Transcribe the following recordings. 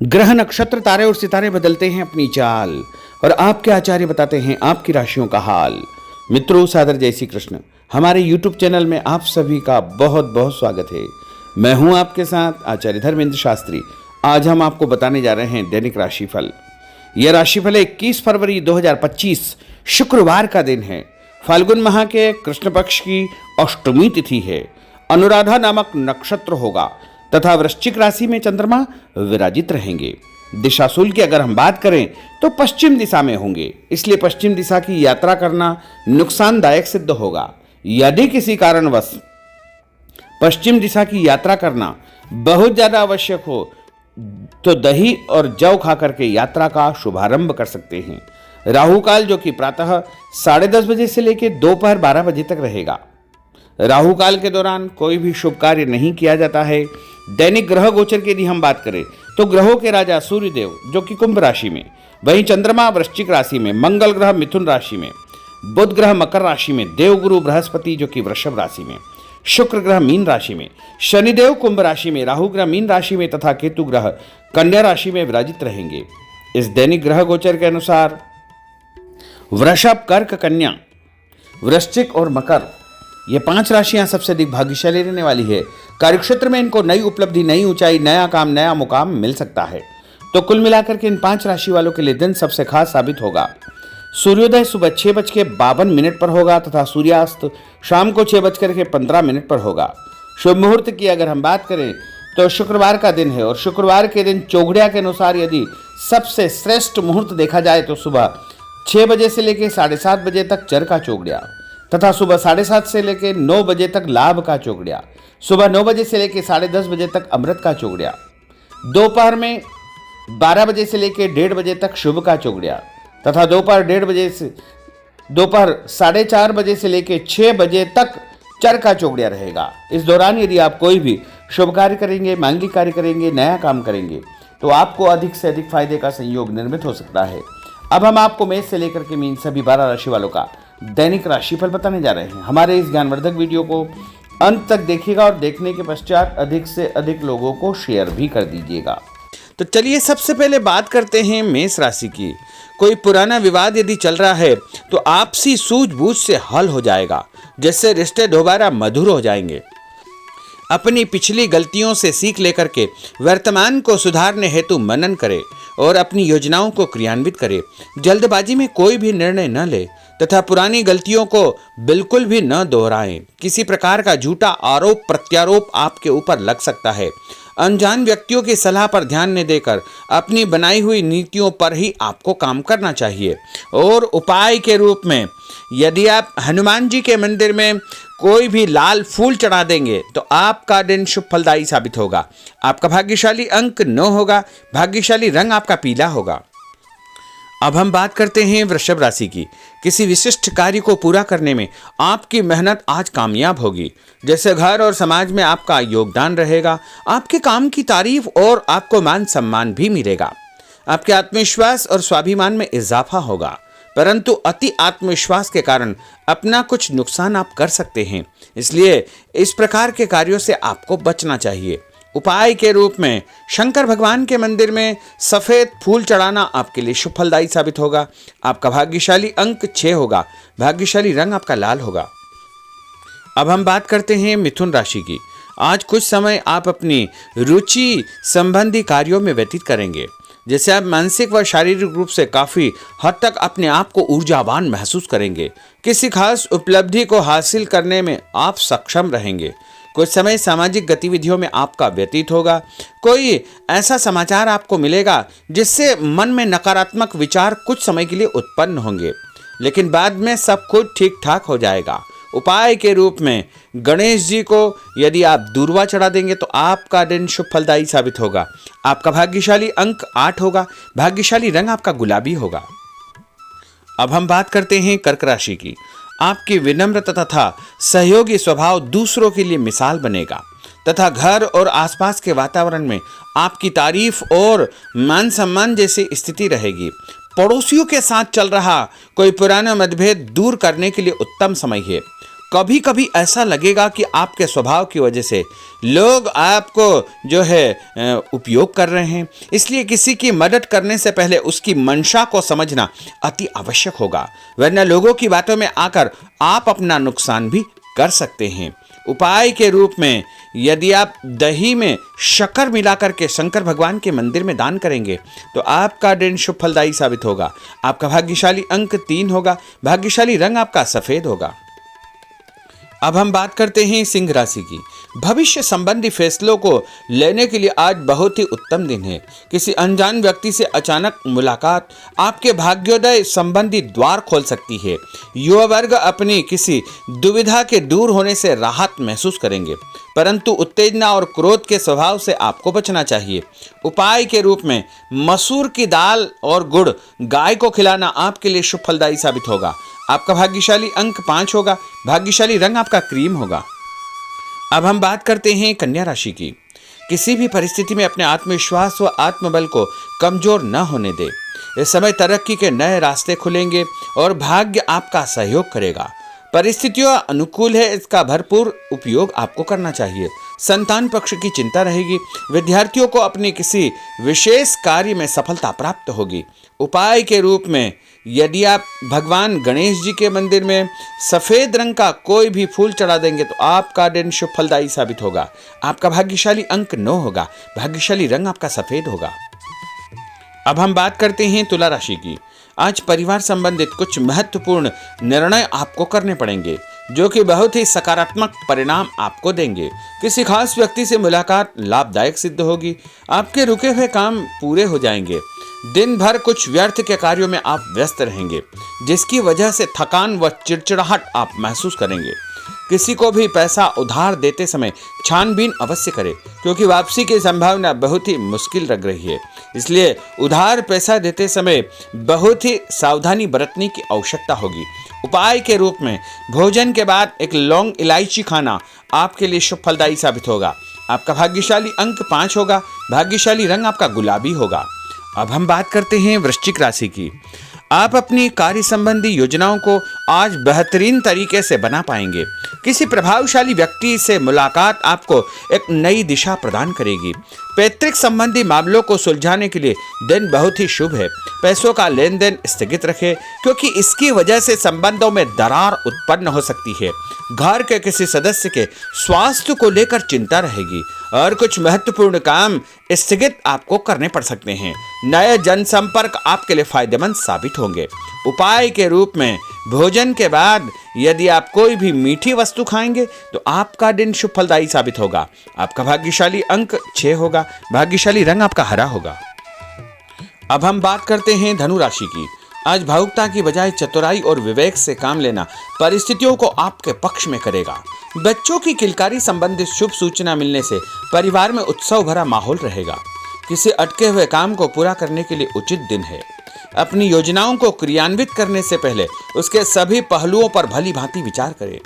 ग्रह नक्षत्र तारे और सितारे बदलते हैं अपनी चाल और आपके आचार्य बताते हैं आपकी राशियों का हाल। मित्रों, सादर जय श्री कृष्ण। हमारे YouTube चैनल में आप सभी का बहुत बहुत स्वागत है। मैं हूं आपके साथ आचार्य धर्मेंद्र शास्त्री। आज हम आपको बताने जा रहे हैं दैनिक राशिफल। यह राशिफल 21 फरवरी 2025 शुक्रवार का दिन है। फाल्गुन माह के कृष्ण पक्ष की अष्टमी तिथि है। अनुराधा नामक नक्षत्र होगा तथा वृश्चिक राशि में चंद्रमा विराजित रहेंगे। दिशाशूल की अगर हम बात करें तो पश्चिम दिशा में होंगे, इसलिए पश्चिम दिशा की यात्रा करना नुकसानदायक सिद्ध होगा। यदि किसी कारणवश पश्चिम दिशा की यात्रा करना बहुत ज्यादा आवश्यक हो तो दही और जौ खा करके यात्रा का शुभारंभ कर सकते हैं। राहु काल जो कि प्रातः 10:30 बजे से लेकर दोपहर 12 बजे तक रहेगा। राहु काल के दौरान कोई भी शुभ कार्य नहीं किया जाता है। दैनिक ग्रह गोचर की यदि हम बात करें तो ग्रहों के राजा सूर्यदेव जो कि कुंभ राशि में, वहीं चंद्रमा वृश्चिक राशि में, मंगल ग्रह मिथुन राशि में, बुध ग्रह मकर राशि में, देवगुरु बृहस्पति जो कि वृषभ राशि में, शुक्र ग्रह मीन राशि में, शनिदेव कुंभ राशि में, राहु ग्रह मीन राशि में तथा केतु ग्रह कन्या राशि में विराजित रहेंगे। इस दैनिक ग्रह गोचर के अनुसार वृषभ, कर्क, कन्या, वृश्चिक और मकर, ये 5 राशियां सबसे अधिक भाग्यशाली रहने वाली है। कार्यक्षेत्र में इनको नई उपलब्धि, नई ऊंचाई, नया काम, नया मुकाम मिल सकता है। तो कुल मिलाकर के इन 5 राशि वालों के लिए दिन सबसे खास साबित होगा। सूर्योदय सुबह 6:52 पर होगा तथा सूर्यास्त शाम को 6:15 पर होगा। शुभ मुहूर्त की अगर हम बात करें तो शुक्रवार का दिन है और शुक्रवार के दिन चौघड़िया के अनुसार यदि सबसे श्रेष्ठ मुहूर्त देखा जाए तो सुबह 6 बजे से लेकर 7:30 बजे तक चर का चौघड़िया तथा सुबह 7:30 से लेकर 9 बजे तक लाभ का चौघड़िया, सुबह 9 बजे से लेकर 10:30 बजे तक अमृत का चौघड़िया, दोपहर में 12 बजे से लेकर 1:30 बजे तक शुभ का चौघड़िया तथा दोपहर 4:30 बजे से लेकर 6 बजे तक चर का चौघड़िया रहेगा। इस दौरान यदि आप कोई भी शुभ कार्य करेंगे, मांगलिक कार्य करेंगे, नया काम करेंगे तो आपको अधिक से अधिक फायदे का संयोग निर्मित हो सकता है। अब हम आपको मेष से लेकर के मीन सभी 12 राशि वालों का दैनिक राशिफल बताने जा रहे हैं। हमारे इस ज्ञानवर्धक वीडियो को अंत तक देखिएगा और देखने के पश्चात अधिक से अधिक लोगों को शेयर भी कर दीजिएगा। तो चलिए सबसे पहले बात करते हैं मेष राशि की। कोई पुराना विवाद यदि चल रहा है तो आपसी सूझबूझ से हल हो जाएगा, जिससे रिश्ते दोबारा मधुर हो जाएंगे। अपनी पिछली गलतियों से सीख लेकर के वर्तमान को सुधारने हेतु मनन करें और अपनी योजनाओं को क्रियान्वित करें। जल्दबाजी में कोई भी निर्णय न ले तथा पुरानी गलतियों को बिल्कुल भी न दोहराएं। किसी प्रकार का झूठा आरोप प्रत्यारोप आपके ऊपर लग सकता है। अनजान व्यक्तियों की सलाह पर ध्यान न देकर अपनी बनाई हुई नीतियों पर ही आपको काम करना चाहिए। और उपाय के रूप में यदि आप हनुमान जी के मंदिर में कोई भी लाल फूल चढ़ा देंगे तो आपका दिन शुभ फलदायी साबित होगा। आपका भाग्यशाली अंक 9 होगा। भाग्यशाली रंग आपका पीला होगा। अब हम बात करते हैं वृषभ राशि की। किसी विशिष्ट कार्य को पूरा करने में आपकी मेहनत आज कामयाब होगी। जैसे घर और समाज में आपका योगदान रहेगा। आपके काम की तारीफ और आपको मान सम्मान भी मिलेगा। आपके आत्मविश्वास और स्वाभिमान में इजाफा होगा, परंतु अति आत्मविश्वास के कारण अपना कुछ नुकसान आप कर सकते हैं, इसलिए इस प्रकार के कार्यों से आपको बचना चाहिए। उपाय के रूप में शंकर भगवान के मंदिर में सफेद फूल चढ़ाना आपके लिए शुभ फलदायी साबित होगा। आपका भाग्यशाली अंक 6 होगा। भाग्यशाली रंग आपका लाल होगा। अब हम बात करते हैं मिथुन राशि की। आज कुछ समय आप अपनी रुचि संबंधी कार्यों में व्यतीत करेंगे, जैसे आप मानसिक व शारीरिक रूप से काफी हद तक अपने आप को ऊर्जावान महसूस करेंगे। किसी खास उपलब्धि को हासिल करने में आप सक्षम रहेंगे। कुछ समय सामाजिक गतिविधियों में आपका व्यतीत होगा। कोई ऐसा समाचार आपको मिलेगा जिससे मन में नकारात्मक विचार कुछ समय के लिए उत्पन्न होंगे, लेकिन बाद में सब कुछ ठीक ठाक हो जाएगा। उपाय के रूप में गणेश जी को यदि आप दूर्वा चढ़ा देंगे तो आपका दिन शुभ फलदायी साबित होगा। आपका भाग्यशाली अंक 8 होगा। भाग्यशाली रंग आपका गुलाबी होगा। अब हम बात करते हैं कर्क राशि की। आपकी विनम्रता तथा सहयोगी स्वभाव दूसरों के लिए मिसाल बनेगा तथा घर और आसपास के वातावरण में आपकी तारीफ और मान सम्मान जैसी स्थिति रहेगी। पड़ोसियों के साथ चल रहा कोई पुराना मतभेद दूर करने के लिए उत्तम समय है। कभी कभी ऐसा लगेगा कि आपके स्वभाव की वजह से लोग आपको जो है उपयोग कर रहे हैं, इसलिए किसी की मदद करने से पहले उसकी मंशा को समझना अति आवश्यक होगा, वरना लोगों की बातों में आकर आप अपना नुकसान भी कर सकते हैं। उपाय के रूप में यदि आप दही में शक्कर मिलाकर के शंकर भगवान के मंदिर में दान करेंगे तो आपका दिन शुभ फलदायी साबित होगा। आपका भाग्यशाली अंक 3 होगा। भाग्यशाली रंग आपका सफेद होगा। अब हम बात करते हैं सिंह राशि की। भविष्य संबंधी फैसलों को लेने के लिए आज बहुत ही उत्तम दिन है। किसी अनजान व्यक्ति से अचानक मुलाकात आपके भाग्योदय संबंधी द्वार खोल सकती है। युवा वर्ग अपनी किसी दुविधा के दूर होने से राहत महसूस करेंगे, परंतु उत्तेजना और क्रोध के स्वभाव से आपको बचना चाहिए। उपाय के रूप में मसूर की दाल और गुड़ गाय को खिलाना आपके लिए शुभ फलदायी साबित होगा। आपका भाग्यशाली अंक 5 होगा। भाग्यशाली रंग आपका क्रीम होगा। अब हम बात करते हैं कन्या राशि की। किसी भी परिस्थिति में अपने आत्मविश्वास व आत्मबल को कमजोर न होने दे। इस समय तरक्की के नए रास्ते खुलेंगे और भाग्य आपका सहयोग करेगा। परिस्थितियां अनुकूल है, इसका भरपूर उपयोग आपको करना चाहिए। संतान पक्ष की चिंता रहेगी। विद्यार्थियों को अपने किसी विशेष कार्य में सफलता प्राप्त होगी। उपाय के रूप में यदि आप भगवान गणेश जी के मंदिर में सफेद रंग का कोई भी फूल चढ़ा देंगे तो आपका दिन शुभ फलदायी साबित होगा। आपका भाग्यशाली अंक 9 होगा। भाग्यशाली रंग आपका सफेद होगा। अब हम बात करते हैं तुला राशि की। आज परिवार संबंधित कुछ महत्वपूर्ण निर्णय आपको करने पड़ेंगे जो कि बहुत ही सकारात्मक परिणाम आपको देंगे। किसी खास व्यक्ति से मुलाकात लाभदायक सिद्ध होगी। आपके रुके हुए काम पूरे हो जाएंगे। दिन भर कुछ व्यर्थ के कार्यों में आप व्यस्त रहेंगे, जिसकी वजह से थकान व चिड़चिड़ाहट आप महसूस करेंगे। किसी को भी पैसा उधार देते समय छानबीन अवश्य करें, क्योंकि वापसी की संभावना बहुत ही मुश्किल लग रही है। इसलिए उधार पैसा देते समय बहुत ही सावधानी बरतने की आवश्यकता होगी। उपाय के रूप में भोजन के बाद एक लौंग इलायची खाना आपके लिए शुभ फलदायी साबित होगा। आपका भाग्यशाली अंक 5 होगा। भाग्यशाली रंग आपका गुलाबी होगा। अब हम बात करते हैं वृश्चिक राशि की। आप अपनी कार्य संबंधी योजनाओं को आज बेहतरीन तरीके से बना पाएंगे। किसी प्रभावशाली व्यक्ति से मुलाकात आपको एक नई दिशा प्रदान करेगी। पैतृक संबंधी मामलों को सुलझाने के लिए दिन बहुत ही शुभ है। पैसों का लेन देन स्थगित रखें, क्योंकि इसकी वजह से संबंधों में दरार उत्पन्न हो सकती है। घर के किसी सदस्य के स्वास्थ्य को लेकर चिंता रहेगी और कुछ महत्वपूर्ण काम स्थगित आपको करने पड़ सकते हैं। नए जनसंपर्क आपके लिए फायदेमंद साबित होंगे। उपाय के रूप में भोजन के बाद यदि आप कोई भी मीठी वस्तु खाएंगे तो आपका दिन शुभ फलदायी साबित होगा। आपका भाग्यशाली अंक 6 होगा। भाग्यशाली रंग आपका हरा होगा। अब हम बात करते हैं धनु राशि की। आज भावुकता की बजाय चतुराई और विवेक से काम लेना परिस्थितियों को आपके पक्ष में करेगा। बच्चों की किलकारी संबंधित शुभ सूचना मिलने से परिवार में उत्सव भरा माहौल रहेगा। किसी अटके हुए काम को पूरा करने के लिए उचित दिन है। अपनी योजनाओं को क्रियान्वित करने से पहले उसके सभी पहलुओं पर भली भांति विचार करें।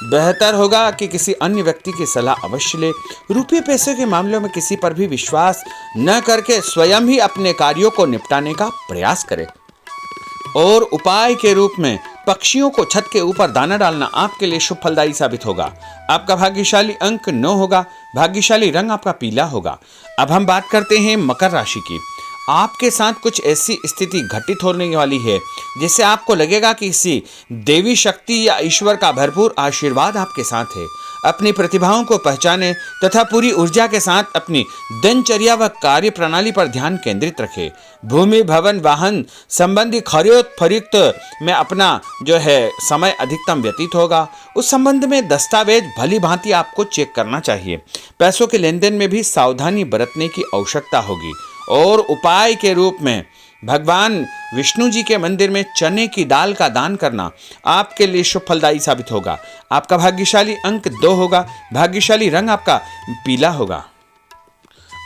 बेहतर होगा कि किसी अन्य व्यक्ति की सलाह अवश्य ले। रुपये पैसे के मामलों में किसी पर भी विश्वास न करके स्वयं ही अपने कार्यों को निपटाने का प्रयास करें। और उपाय के रूप में पक्षियों को छत के ऊपर दाना डालना आपके लिए शुभ फलदायी साबित होगा। आपका भाग्यशाली अंक 9 होगा। भाग्यशाली रंग आपका पीला होगा। अब हम बात करते हैं मकर राशि की। आपके साथ कुछ ऐसी स्थिति घटित होने वाली है जिससे आपको लगेगा कि किसी देवी शक्ति या ईश्वर का भरपूर आशीर्वाद आपके साथ है। अपनी प्रतिभाओं को पहचानें तथा पूरी ऊर्जा के साथ अपनी दिनचर्या व कार्य प्रणाली पर ध्यान केंद्रित रखें। भूमि भवन वाहन संबंधी खरीद फरोख्त में अपना जो है समय अधिकतम व्यतीत होगा। उस संबंध में दस्तावेज भली भांति आपको चेक करना चाहिए। पैसों के लेन देन में भी सावधानी बरतने की आवश्यकता होगी। और उपाय के रूप में भगवान विष्णु जी के मंदिर में चने की दाल का दान करना आपके लिए शुभ फलदायी साबित होगा। आपका भाग्यशाली अंक 2 होगा। भाग्यशाली रंग आपका पीला होगा।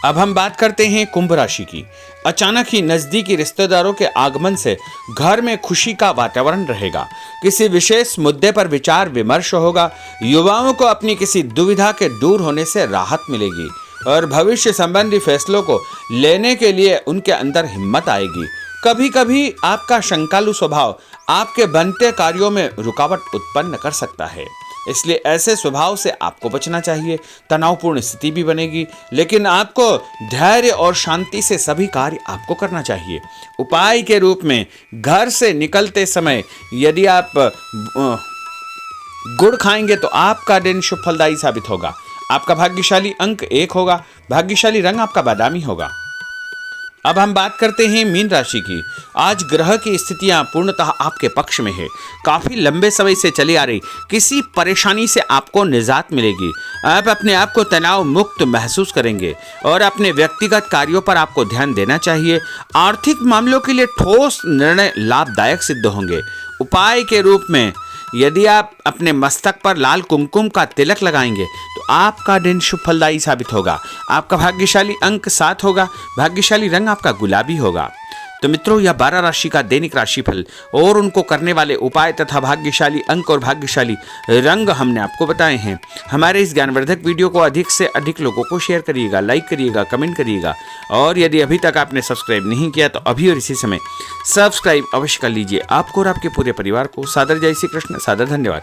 अब हम बात करते हैं कुंभ राशि की। अचानक ही नजदीकी रिश्तेदारों के आगमन से घर में खुशी का वातावरण रहेगा। किसी विशेष मुद्दे पर विचार विमर्श होगा। युवाओं को अपनी किसी दुविधा के दूर होने से राहत मिलेगी और भविष्य संबंधी फैसलों को लेने के लिए उनके अंदर हिम्मत आएगी। कभी कभी आपका शंकालु स्वभाव आपके बनते कार्यों में रुकावट उत्पन्न कर सकता है। इसलिए ऐसे स्वभाव से आपको बचना चाहिए। तनावपूर्ण स्थिति भी बनेगी, लेकिन आपको धैर्य और शांति से सभी कार्य आपको करना चाहिए। उपाय के रूप में घर से निकलते समय यदि आप गुड़ खाएंगे तो आपका दिन शुभ फलदायी साबित होगा। आपका भाग्यशाली अंक 1 होगा। भाग्यशाली रंग आपका बादामी होगा। अब हम बात करते हैं मीन राशि की। आज ग्रह की स्थितियां पूर्णतः आपके पक्ष में है। काफी लंबे समय से चली आ रही किसी परेशानी से आपको निजात मिलेगी। आप अपने आप को तनाव मुक्त महसूस करेंगे और अपने व्यक्तिगत कार्यों पर आपको ध्यान देना चाहिए। आर्थिक मामलों के लिए ठोस निर्णय लाभदायक सिद्ध होंगे। उपाय के रूप में यदि आप अपने मस्तक पर लाल कुमकुम का तिलक लगाएंगे तो आपका दिन शुभ फलदायी साबित होगा। आपका भाग्यशाली अंक 7 होगा। भाग्यशाली रंग आपका गुलाबी होगा। तो मित्रों, यह 12 राशि का दैनिक राशिफल और उनको करने वाले उपाय तथा भाग्यशाली अंक और भाग्यशाली रंग हमने आपको बताए हैं। हमारे इस ज्ञानवर्धक वीडियो को अधिक से अधिक लोगों को शेयर करिएगा, लाइक करिएगा, कमेंट करिएगा और यदि अभी तक आपने सब्सक्राइब नहीं किया तो अभी और इसी समय सब्सक्राइब अवश्य कर लीजिए। आपको और आपके पूरे परिवार को सादर जय श्री कृष्ण, सादर धन्यवाद।